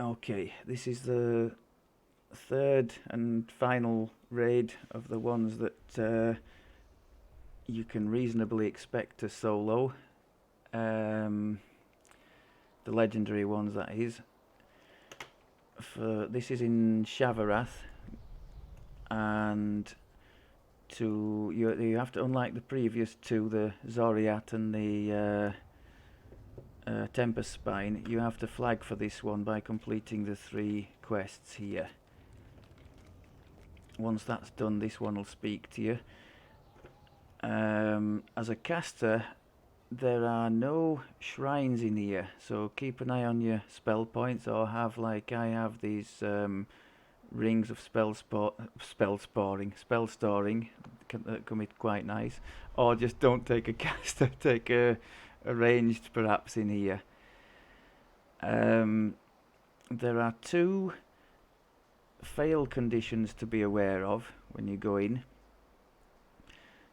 Okay, this is the third and final raid of the ones that you can reasonably expect to solo. The legendary ones, that is. This is in Shavarath, and you have to, unlike the previous two, the Zoriat and the Tempest Spine, you have to flag for this one by completing the 3 quests here. Once that's done, this one will speak to you. As a caster, there are no shrines in here, so keep an eye on your spell points, or have, like I have, these rings of spell storing that come in quite nice. Or just don't take a caster, take a ranged perhaps in here. There are 2 fail conditions to be aware of when you go in.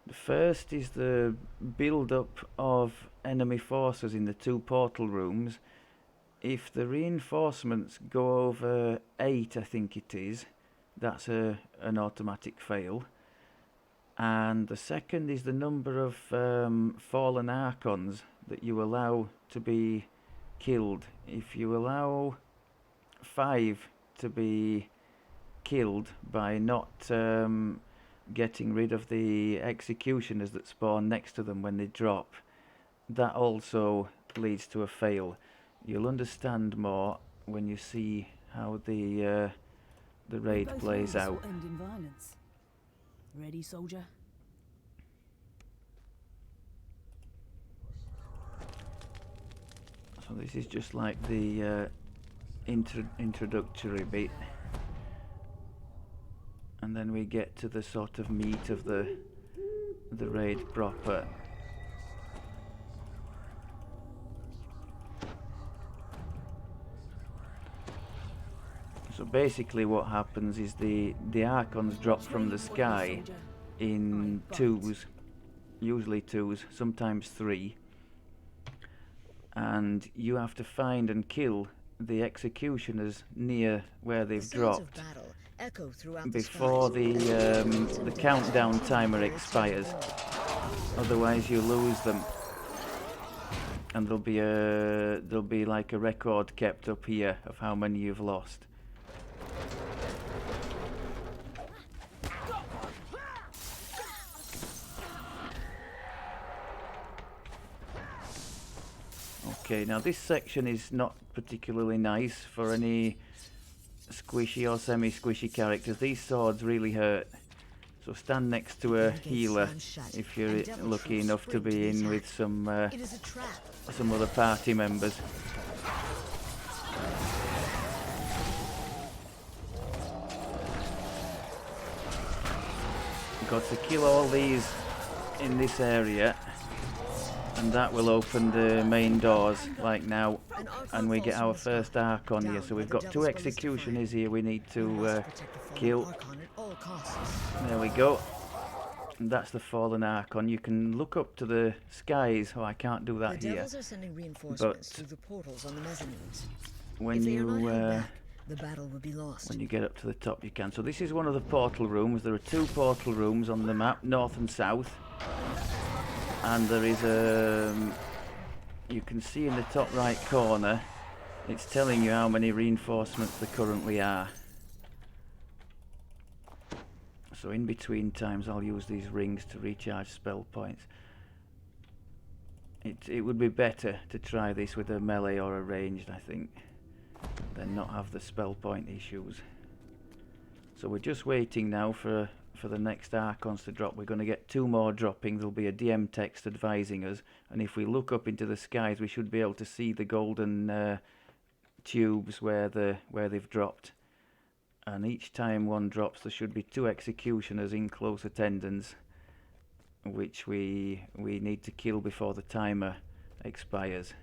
The first is the build-up of enemy forces in the 2 portal rooms. If the reinforcements go over 8, I think it is, that's an automatic fail. And the second is the number of fallen Archons that you allow to be killed. If you allow 5 to be killed by not getting rid of the executioners that spawn next to them when they drop, that also leads to a fail. You'll understand more when you see how the raid plays out. End in violence. Ready, soldier? So this is just like the introductory bit, and then we get to the sort of meat of the raid proper. So basically what happens is the Archons drop from the sky in 2s, usually 2s, sometimes 3, and you have to find and kill the executioners near where they've dropped before the countdown timer expires. Otherwise you lose them, and there'll be like a record kept up here of how many you've lost. Okay, now this section is not particularly nice for any squishy or semi-squishy characters. These swords really hurt, so stand next to a healer if you're lucky enough to be in with some other party members. You've got to kill all these in this area, and that will open the main doors, like now, and we get our first Archon here. So we've got 2 executioners here we need to kill. There we go. And that's the fallen Archon. You can look up to the skies. Oh, I can't do that here. But when you get up to the top, you can. So this is one of the portal rooms. There are 2 portal rooms on the map, north and south. And there is you can see in the top right corner, it's telling you how many reinforcements there currently are. So in between times I'll use these rings to recharge spell points. It would be better to try this with a melee or a ranged, I think, than not have the spell point issues. So we're just waiting now for the next Archons to drop. We're going to get 2 more dropping. There'll be a DM text advising us, and if we look up into the skies we should be able to see the golden tubes where they've dropped. And each time one drops there should be 2 executioners in close attendance, which we need to kill before the timer expires.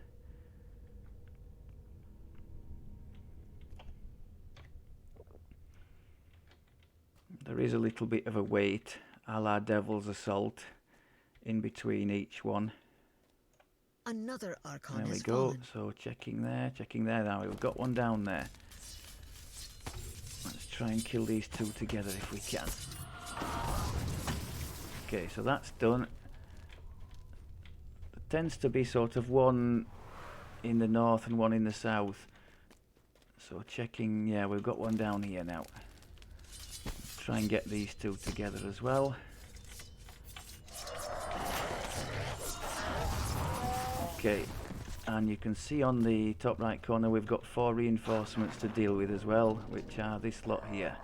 There is a little bit of a wait, a la Devil's Assault, in between each one. Another Archon There we has go. fallen. So checking there. Now we've got one down there. Let's try and kill these two together if we can. Okay, so that's done. There tends to be sort of one in the north and one in the south. So checking, yeah, we've got one down here now. Let's try and get these two together as well. Okay, and you can see on the top right corner we've got 4 reinforcements to deal with as well, which are this lot here.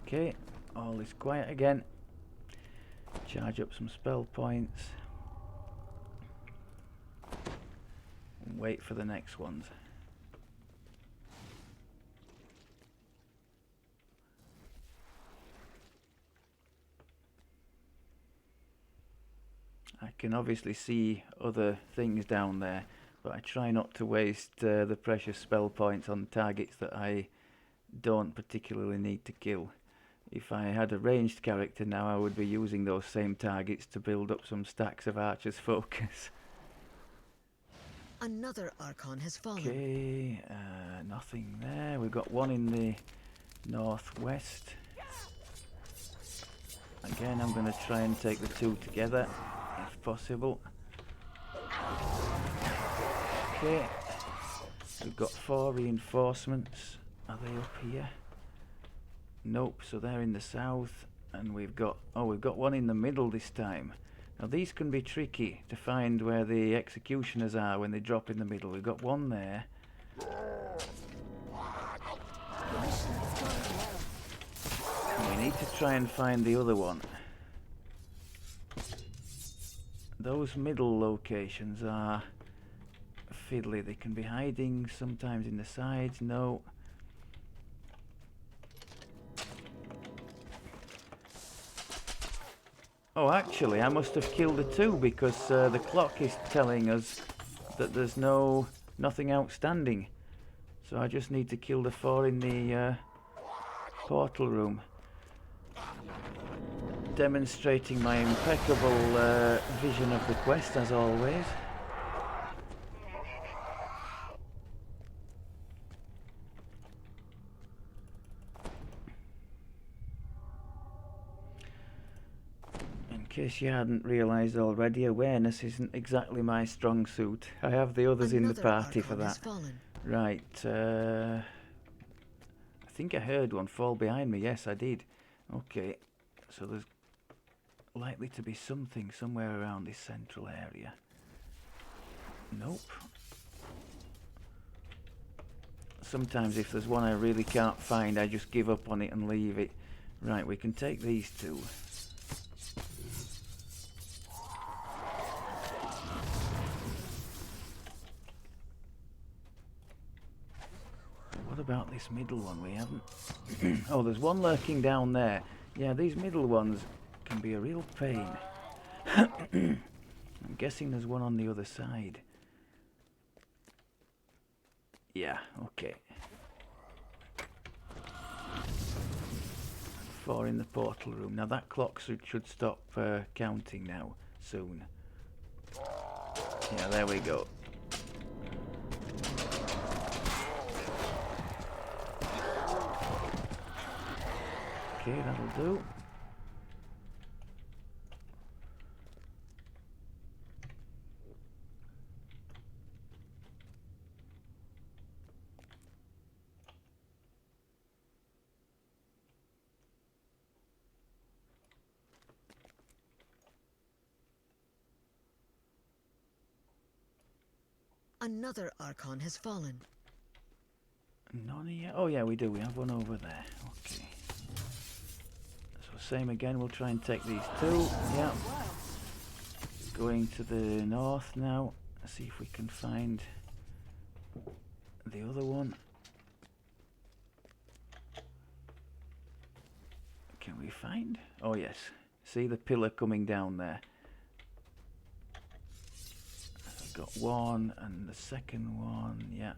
Okay, all is quiet again. Charge up some spell points. And wait for the next ones. I can obviously see other things down there, but I try not to waste the precious spell points on targets that I don't particularly need to kill. If I had a ranged character now, I would be using those same targets to build up some stacks of Archer's Focus. Another Archon has fallen. Okay, nothing there. We've got one in the northwest. Again, I'm going to try and take the two together, if possible. Okay, we've got 4 reinforcements. Are they up here? Nope, so they're in the south, and we've got one in the middle this time. Now these can be tricky to find where the executioners are when they drop in the middle. We've got one there. And we need to try and find the other one. Those middle locations are fiddly. They can be hiding sometimes in the sides. No. Oh, actually, I must have killed the 2 because the clock is telling us that there's nothing outstanding. So I just need to kill the 4 in the portal room. Demonstrating my impeccable vision of the quest, as always. In case you hadn't realised already, awareness isn't exactly my strong suit. I have the others in the party for that. Right, I think I heard one fall behind me. Yes, I did. Okay, so there's likely to be something somewhere around this central area. Nope. Sometimes if there's one I really can't find, I just give up on it and leave it. Right, we can take these 2. What about this middle one? We haven't... Oh, there's one lurking down there. Yeah, these middle ones can be a real pain. I'm guessing there's one on the other side. Yeah, okay. 4 in the portal room. Now that clock should stop counting now, soon. Yeah, there we go. Okay, that'll do. Another Archon has fallen. None here? Oh yeah, we do. We have one over there. Okay. So same again. We'll try and take these 2. Yeah. Going to the north now. See if we can find the other one. Can we find? Oh yes. See the pillar coming down there. got one, and the second one, yeah.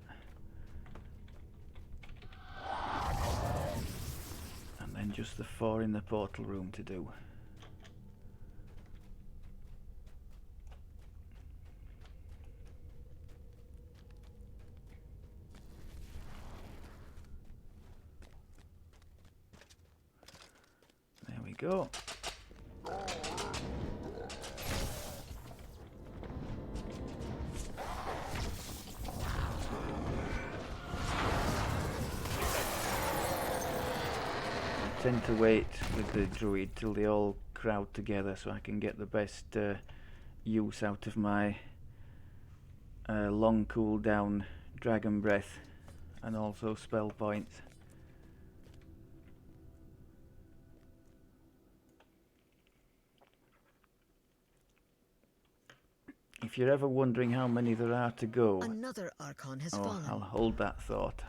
And then just the 4 in the portal room to do. There we go. I tend to wait with the druid till they all crowd together so I can get the best use out of my long cooldown dragon breath and also spell points. If you're ever wondering how many there are to go, Another Archon has fallen. I'll hold that thought.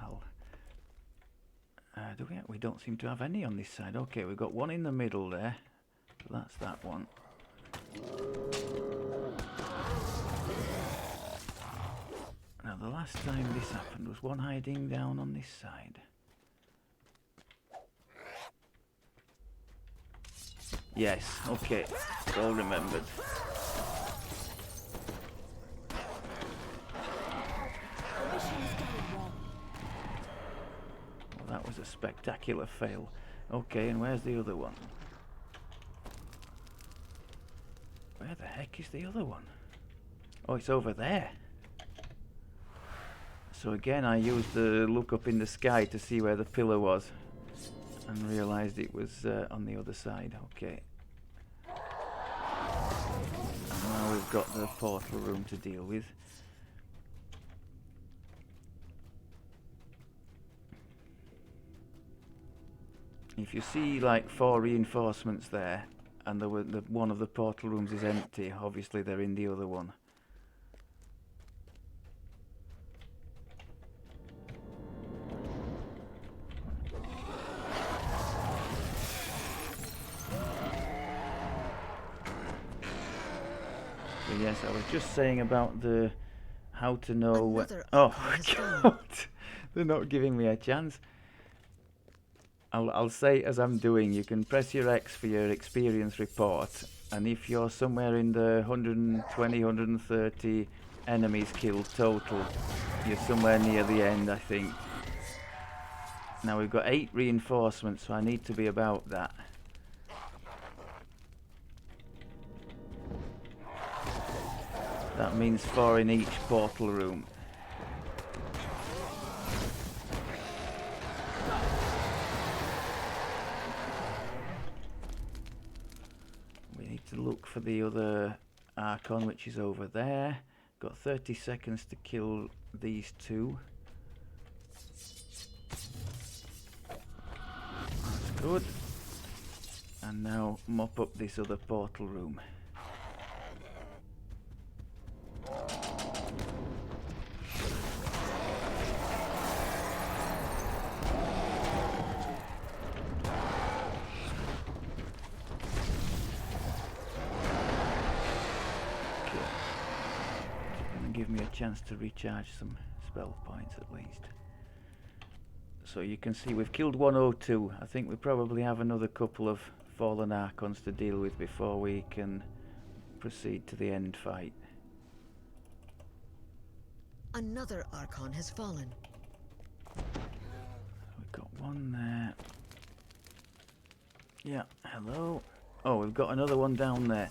Do we? We don't seem to have any on this side. Okay, we've got one in the middle there. So that's that one. Now, the last time this happened was one hiding down on this side. Yes, okay, it's all remembered. Well, that was a spectacular fail. Okay, and where's the other one? Where the heck is the other one? Oh, it's over there. So again, I used the look up in the sky to see where the pillar was and realised it was on the other side. Okay. And now we've got the portal room to deal with. If you see like 4 reinforcements there and one of the portal rooms is empty, obviously they're in the other one. So yes, I was just saying about the how to know what. Oh God, they're not giving me a chance. I'll say as I'm doing, you can press your X for your experience report, and if you're somewhere in the 120, 130 enemies killed total, you're somewhere near the end, I think. Now we've got 8 reinforcements, so I need to be about that. That means 4 in each portal room. To look for the other Archon, which is over there. Got 30 seconds to kill these 2. That's good. And now mop up this other portal room. Give me a chance to recharge some spell points at least. So you can see we've killed 102. I think we probably have another couple of fallen Archons to deal with before we can proceed to the end fight. Another Archon has fallen. We've got one there. Yeah, hello. Oh, we've got another one down there.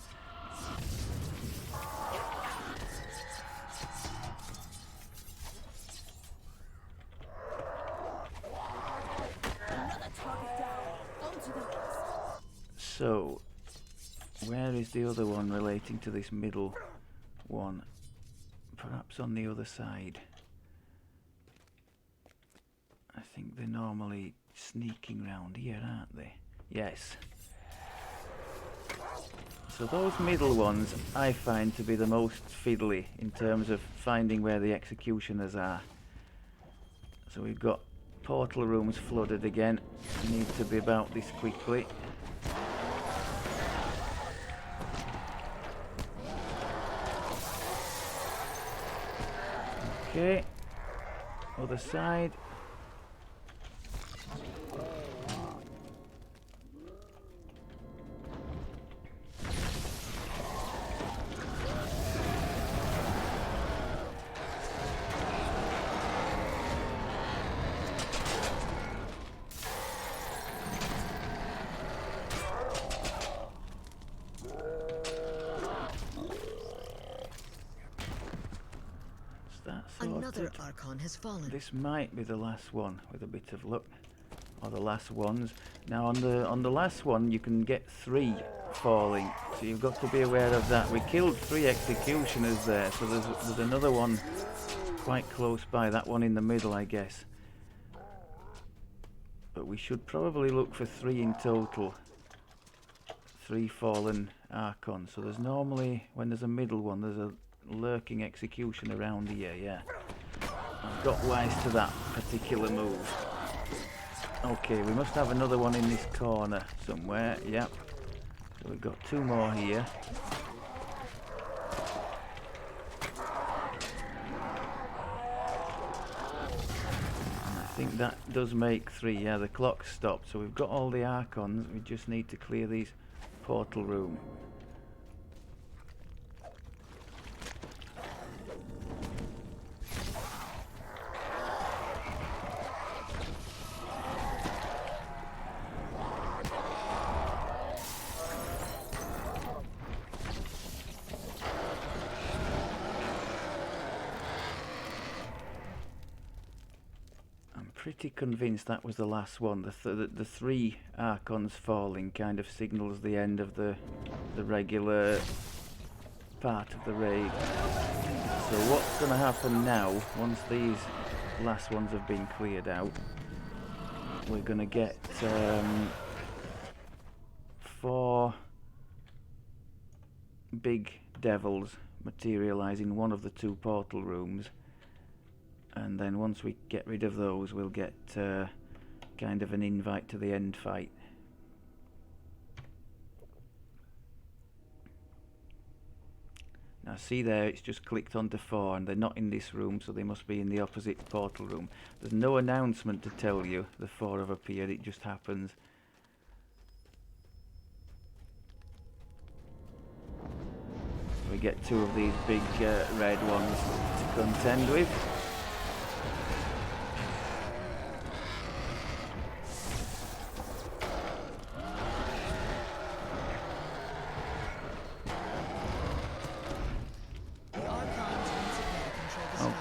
So, where is the other one relating to this middle one? Perhaps on the other side. I think they're normally sneaking round here, aren't they? Yes. So those middle ones I find to be the most fiddly in terms of finding where the executioners are. So we've got portal rooms flooded again. We need to be about this quickly. Okay. Other side. Another Archon has fallen. This might be the last one with a bit of luck, or the last ones. Now on the last one you can get 3 falling, so you've got to be aware of that. We killed 3 executioners there, so there's another one quite close by. That one in the middle, I guess. But we should probably look for 3 in total. 3 fallen Archons. So there's normally, when there's a middle one, there's a lurking execution around here, yeah. I've got wise to that particular move. Okay, we must have another one in this corner somewhere, yep. So we've got 2 more here. And I think that does make 3, yeah, the clock's stopped. So we've got all the Archons, we just need to clear these portal room. Pretty convinced that was the last one. The 3 Archons falling kind of signals the end of the regular part of the raid. So what's going to happen now, once these last ones have been cleared out, we're going to get 4 big devils materialise in one of the 2 portal rooms. And then once we get rid of those, we'll get kind of an invite to the end fight. Now see there, it's just clicked onto 4 and they're not in this room, so they must be in the opposite portal room. There's no announcement to tell you the 4 have appeared, it just happens. We get 2 of these big red ones to contend with.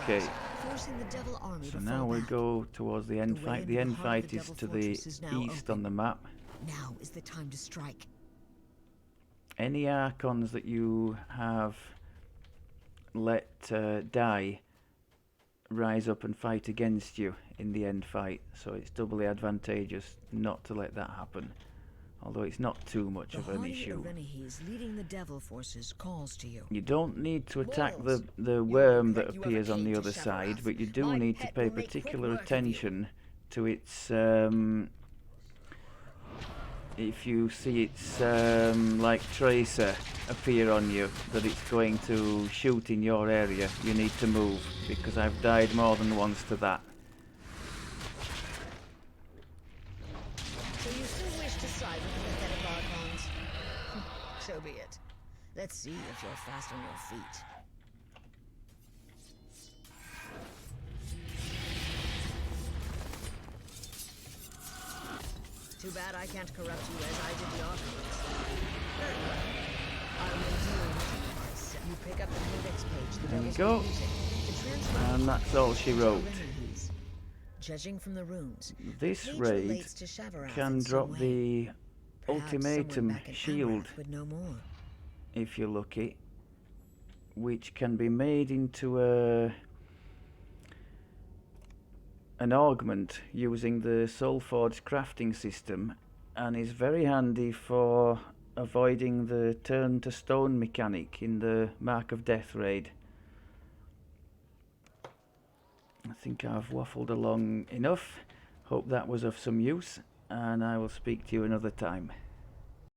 Okay, so now we go towards the end fight. The end fight is to the east on the map. Now is the time to strike. Any Archons that you have let die rise up and fight against you in the end fight, so it's doubly advantageous not to let that happen. Although it's not too much of an issue. Leading the devil forces calls to you. You don't need to attack the worm that appears on the other side, but you do need to pay particular attention to its if you see its like tracer appear on you, that it's going to shoot in your area, you need to move, because I've died more than once to that. So you still wish to side with the head of Archons? So be it. Let's see if you're fast on your feet. Too bad I can't corrupt you as I did the Archons. Very well. I will deal with you myself. You pick up the codex page. There we go. And that's all she wrote. Judging from the runes, this raid can drop the ultimatum shield, if you're lucky, which can be made into an augment using the Soulforge crafting system, and is very handy for avoiding the turn to stone mechanic in the Mark of Death raid. I think I've waffled along enough. Hope that was of some use, and I will speak to you another time.